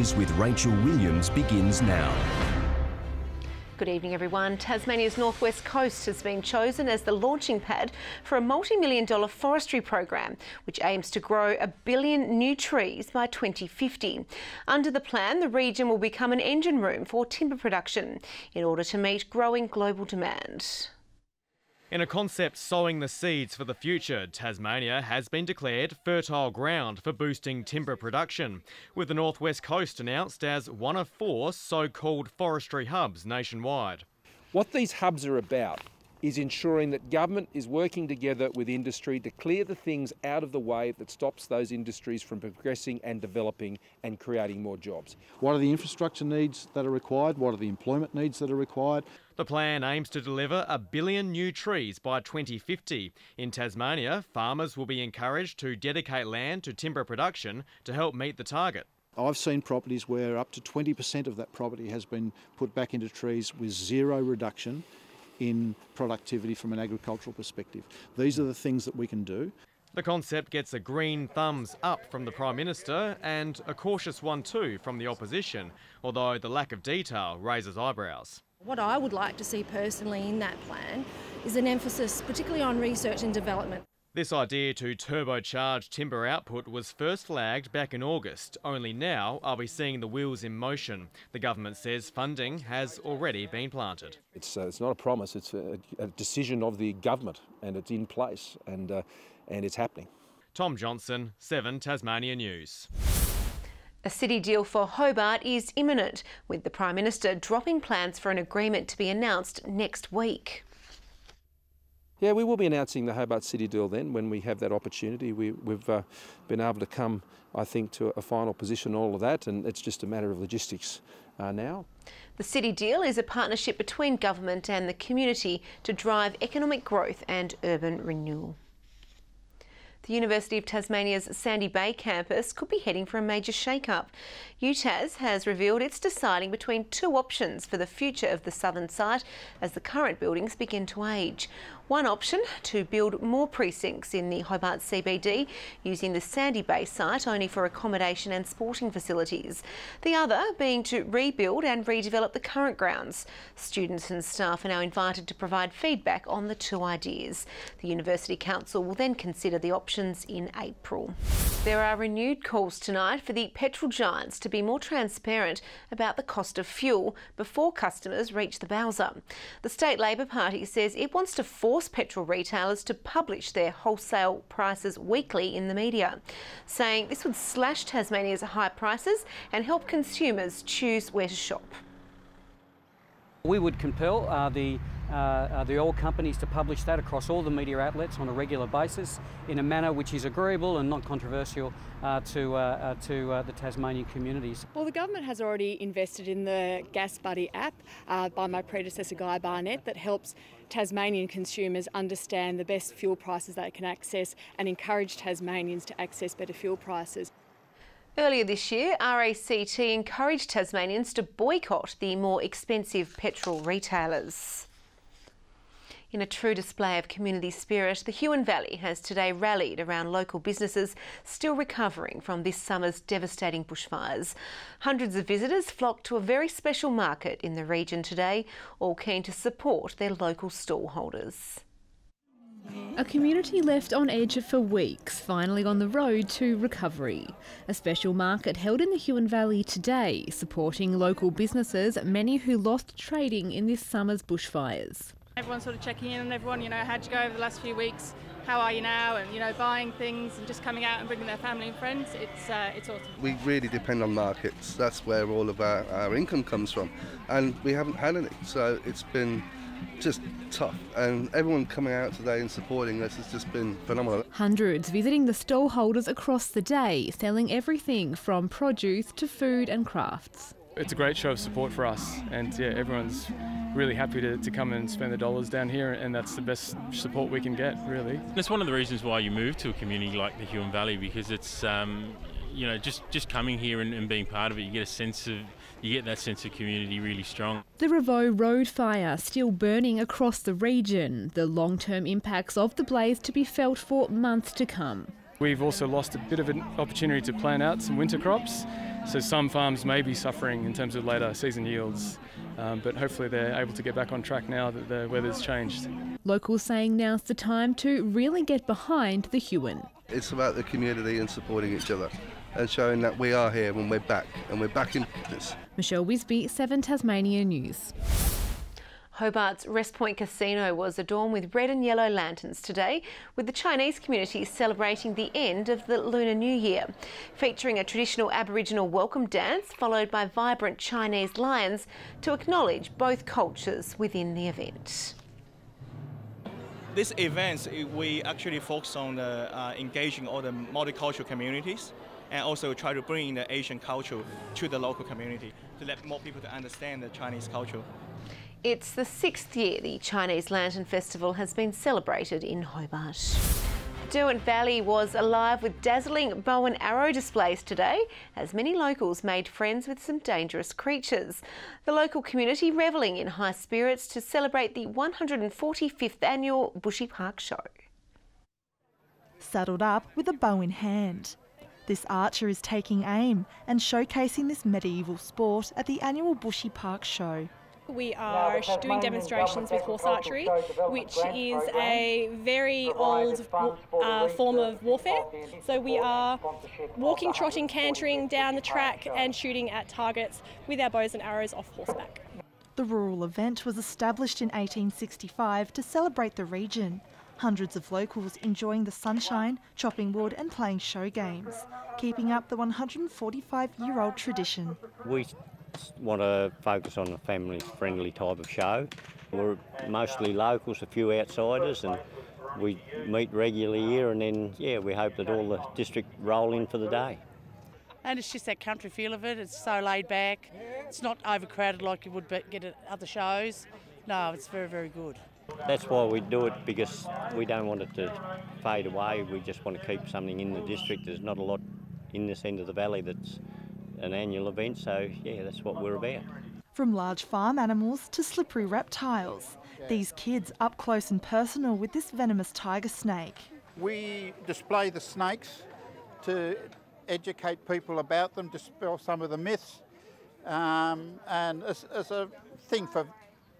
News with Rachel Williams begins now. Good evening, everyone. Tasmania's northwest coast has been chosen as the launching pad for a multi-million-dollar forestry program, which aims to grow 1 billion new trees by 2050. Under the plan, the region will become an engine room for timber production in order to meet growing global demand. In a concept sowing the seeds for the future, Tasmania has been declared fertile ground for boosting timber production, with the northwest coast announced as one of 4 so-called forestry hubs nationwide. What these hubs are about is ensuring that government is working together with industry to clear the things out of the way that stops those industries from progressing and developing and creating more jobs. What are the infrastructure needs that are required? What are the employment needs that are required? The plan aims to deliver 1 billion new trees by 2050. In Tasmania, farmers will be encouraged to dedicate land to timber production to help meet the target. I've seen properties where up to 20% of that property has been put back into trees with zero reduction in productivity from an agricultural perspective. These are the things that we can do. The concept gets a green thumbs up from the Prime Minister and a cautious one too from the opposition, although the lack of detail raises eyebrows. What I would like to see personally in that plan is an emphasis particularly on research and development. This idea to turbocharge timber output was first flagged back in August. Only now are we seeing the wheels in motion. The government says funding has already been planted. It's not a promise, it's a decision of the government, and it's in place and it's happening. Tom Johnson, 7 Tasmania News. A city deal for Hobart is imminent, with the Prime Minister dropping plans for an agreement to be announced next week. Yeah, we will be announcing the Hobart City deal then when we have that opportunity. We've been able to come, I think, to a final position on all of that, and it's just a matter of logistics now. The City deal is a partnership between government and the community to drive economic growth and urban renewal. The University of Tasmania's Sandy Bay campus could be heading for a major shake-up. UTAS has revealed it's deciding between 2 options for the future of the southern site as the current buildings begin to age. One option, to build more precincts in the Hobart CBD using the Sandy Bay site only for accommodation and sporting facilities. The other being to rebuild and redevelop the current grounds. Students and staff are now invited to provide feedback on the 2 ideas. The University Council will then consider the options in April. There are renewed calls tonight for the petrol giants to be more transparent about the cost of fuel before customers reach the bowser. The State Labor Party says it wants to force petrol retailers to publish their wholesale prices weekly in the media, saying this would slash Tasmania's high prices and help consumers choose where to shop. We would compel the oil companies to publish that across all the media outlets on a regular basis in a manner which is agreeable and not controversial to the Tasmanian communities. Well, the government has already invested in the Gas Buddy app by my predecessor Guy Barnett that helps Tasmanian consumers understand the best fuel prices they can access and encourage Tasmanians to access better fuel prices. Earlier this year, RACT encouraged Tasmanians to boycott the more expensive petrol retailers. In a true display of community spirit, the Huon Valley has today rallied around local businesses still recovering from this summer's devastating bushfires. Hundreds of visitors flocked to a very special market in the region today, all keen to support their local stallholders. A community left on edge for weeks, finally on the road to recovery. A special market held in the Huon Valley today, supporting local businesses, many who lost trading in this summer's bushfires. Everyone's sort of checking in on everyone, how'd you go over the last few weeks? How are you now? And, buying things and just coming out and bringing their family and friends. It's awesome. We really depend on markets. That's where all of our income comes from. And we haven't had any, so it's been just tough, and everyone coming out today and supporting us has just been phenomenal. Hundreds visiting the stallholders across the day, selling everything from produce to food and crafts. It's a great show of support for us, and yeah, everyone's really happy to come and spend the dollars down here, and that's the best support we can get, really. That's one of the reasons why you move to a community like the Huon Valley, because it's just coming here and being part of it, you get that sense of community really strong. The Revo road fire still burning across the region, the long-term impacts of the blaze to be felt for months to come. We've also lost a bit of an opportunity to plan out some winter crops, So some farms may be suffering in terms of later season yields, but hopefully they're able to get back on track now that the weather's changed. Locals saying now's the time to really get behind the Huon. It's about the community and supporting each other and showing that we are here when we're back and we're back in this. Michelle Wisbey, 7 Tasmania News. Hobart's Rest Point Casino was adorned with red and yellow lanterns today, with the Chinese community celebrating the end of the Lunar New Year, featuring a traditional Aboriginal welcome dance followed by vibrant Chinese lions to acknowledge both cultures within the event. This event, we actually focus on engaging all the multicultural communities and also try to bring the Asian culture to the local community to let more people to understand the Chinese culture. It's the 6th year the Chinese Lantern Festival has been celebrated in Hobart. Derwent Valley was alive with dazzling bow and arrow displays today, as many locals made friends with some dangerous creatures. The local community revelling in high spirits to celebrate the 145th annual Bushy Park Show. Saddled up with a bow in hand. This archer is taking aim and showcasing this medieval sport at the annual Bushy Park Show. We are doing demonstrations with horse archery, which is a very old form of warfare. So we are walking, trotting, cantering down the track and shooting at targets with our bows and arrows off horseback. The rural event was established in 1865 to celebrate the region. Hundreds of locals enjoying the sunshine, chopping wood and playing show games, keeping up the 145-year-old tradition. We want to focus on a family-friendly type of show. We're mostly locals, a few outsiders, and we meet regularly here, and then, we hope that all the district roll in for the day. And it's just that country feel of it. It's so laid back. It's not overcrowded like you would get at other shows. No, it's very, very good. That's why we do it, because we don't want it to fade away. We just want to keep something in the district. There's not a lot in this end of the valley that's an annual event, so that's what we're about. From large farm animals to slippery reptiles, these kids up close and personal with this venomous tiger snake. We display the snakes to educate people about them, dispel some of the myths, and as a thing for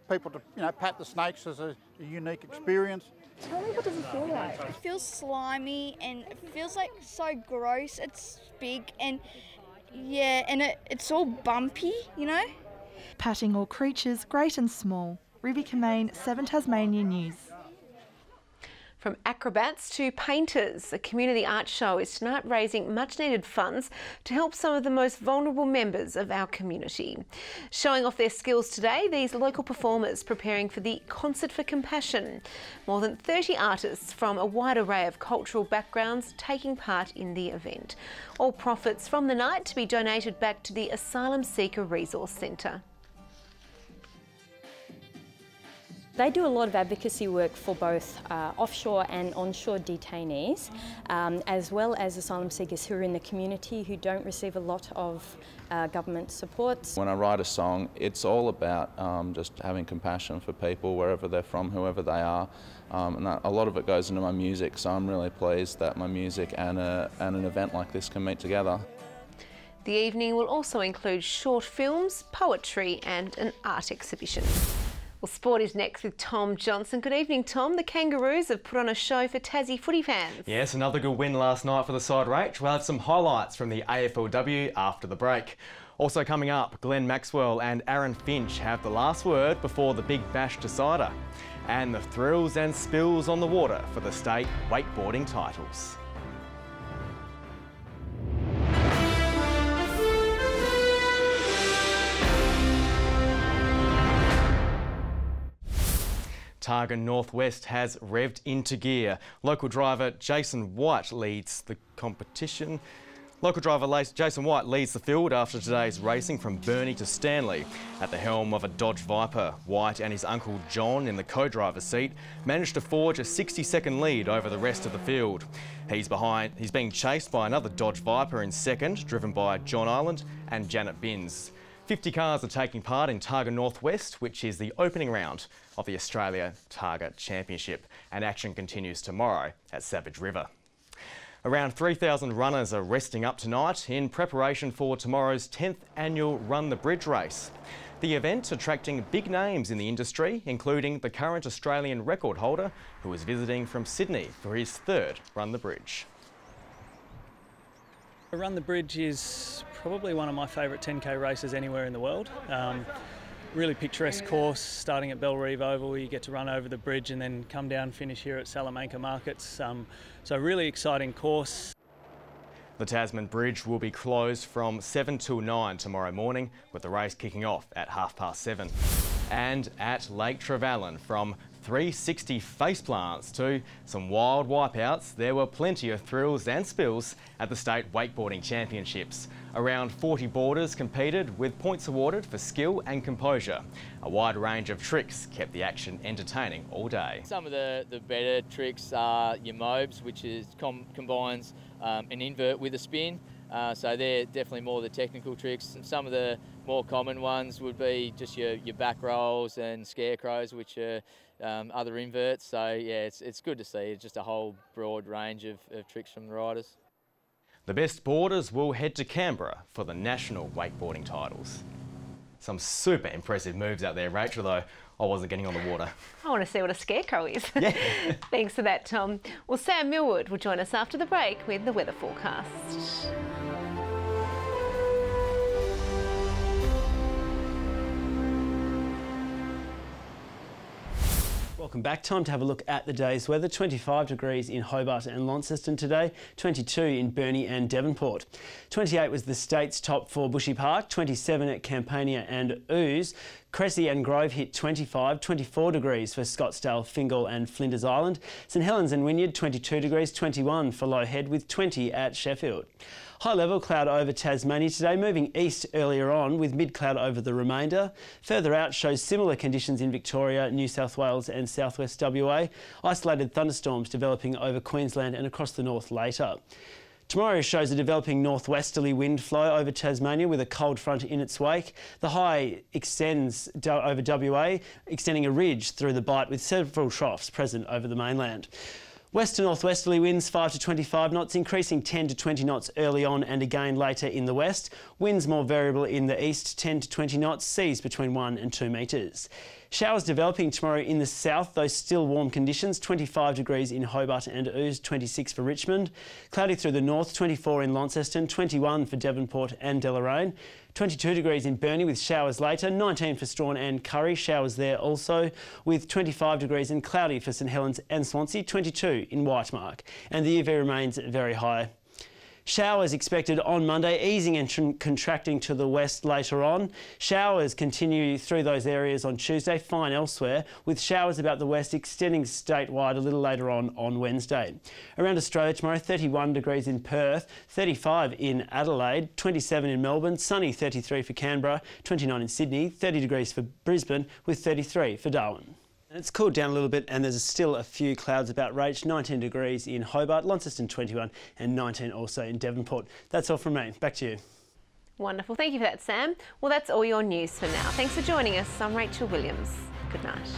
people to pat the snakes as a unique experience. Tell me, what does it feel like? It feels slimy and it feels like so gross. It's big and it's all bumpy, Patting all creatures, great and small. Ruby COMMANE, 7 Tasmania News. From acrobats to painters, a community art show is tonight raising much needed funds to help some of the most vulnerable members of our community. Showing off their skills today, these local performers preparing for the Concert for Compassion. More than 30 artists from a wide array of cultural backgrounds taking part in the event. All profits from the night to be donated back to the Asylum Seeker Resource Centre. They do a lot of advocacy work for both offshore and onshore detainees, as well as asylum seekers who are in the community who don't receive a lot of government support. When I write a song, it's all about just having compassion for people wherever they're from, whoever they are. And a lot of it goes into my music, so I'm really pleased that my music and an event like this can meet together. The evening will also include short films, poetry and an art exhibition. Well, sport is next with Tom Johnson. Good evening, Tom. The Kangaroos have put on a show for Tassie footy fans. Yes, another good win last night for the side, Rach. We'll have some highlights from the AFLW after the break. Also coming up, Glenn Maxwell and Aaron Finch have the last word before the Big Bash decider. And the thrills and spills on the water for the state wakeboarding titles. Targa Northwest has revved into gear. Local driver Jason White leads the competition. Local driver Jason White leads the field after today's racing from Burnie to Stanley. At the helm of a Dodge Viper, White and his uncle John in the co-driver's seat managed to forge a 60-second lead over the rest of the field. He's being chased by another Dodge Viper in second, driven by John Ireland and Janet Binns. 50 cars are taking part in Targa Northwest, which is the opening round of the Australia Targa Championship, and action continues tomorrow at Savage River. Around 3,000 runners are resting up tonight in preparation for tomorrow's 10th annual Run the Bridge race. The event attracting big names in the industry, including the current Australian record holder who is visiting from Sydney for his third Run the Bridge. Run the Bridge is probably one of my favourite 10k races anywhere in the world. Really picturesque course, starting at Bellerive Oval. You get to run over the bridge and then come down, finish here at Salamanca Markets. So really exciting course. The Tasman Bridge will be closed from 7 till 9 tomorrow morning, with the race kicking off at 7:30. And at Lake Trevally, from 360 faceplants to some wild wipeouts, there were plenty of thrills and spills at the State Wakeboarding Championships. Around 40 boarders competed, with points awarded for skill and composure. A wide range of tricks kept the action entertaining all day. Some of the better tricks are your mobs, which combines an invert with a spin. So they're definitely more the technical tricks. And some of the more common ones would be just your back rolls and scarecrows, which are other inverts. So yeah, it's good to see. It's just a whole broad range of tricks from the riders. The best boarders will head to Canberra for the national wakeboarding titles. Some super impressive moves out there, Rachel, though I wasn't getting on the water. I want to see what a scarecrow is. Yeah. Thanks for that, Tom. Well, Sam Millwood will join us after the break with the weather forecast. Welcome back. Time to have a look at the day's weather. 25 degrees in Hobart and Launceston today, 22 in Burnie and Devonport. 28 was the state's top for Bushy Park, 27 at Campania and Ouse. Cressy and Grove hit 25, 24 degrees for Scottsdale, Fingal and Flinders Island. St Helens and Wynyard 22 degrees, 21 for Low Head with 20 at Sheffield. High level cloud over Tasmania today, moving east earlier on with mid cloud over the remainder. Further out shows similar conditions in Victoria, New South Wales and southwest WA. Isolated thunderstorms developing over Queensland and across the north later. Tomorrow shows a developing northwesterly wind flow over Tasmania with a cold front in its wake. The high extends over WA, extending a ridge through the Bight with several troughs present over the mainland. West to northwesterly winds 5 to 25 knots, increasing 10 to 20 knots early on and again later in the west. Winds more variable in the east, 10 to 20 knots, seas between 1 and 2 metres. Showers developing tomorrow in the south, though still warm conditions, 25 degrees in Hobart and Ouse, 26 for Richmond. Cloudy through the north, 24 in Launceston, 21 for Devonport and Deloraine. 22 degrees in Burnie with showers later, 19 for Strawn and Curry, showers there also, with 25 degrees and cloudy for St Helens and Swansea, 22 in Whitemark. And the UV remains very high. Showers expected on Monday, easing and contracting to the west later on. Showers continue through those areas on Tuesday, fine elsewhere, with showers about the west extending statewide a little later on Wednesday. Around Australia tomorrow, 31 degrees in Perth, 35 in Adelaide, 27 in Melbourne, sunny 33 for Canberra, 29 in Sydney, 30 degrees for Brisbane with 33 for Darwin. It's cooled down a little bit and there's still a few clouds about Rach, 19 degrees in Hobart, Launceston 21 and 19 also in Devonport. That's all from me. Back to you. Wonderful. Thank you for that, Sam. Well, that's all your news for now. Thanks for joining us. I'm Rachel Williams. Good night.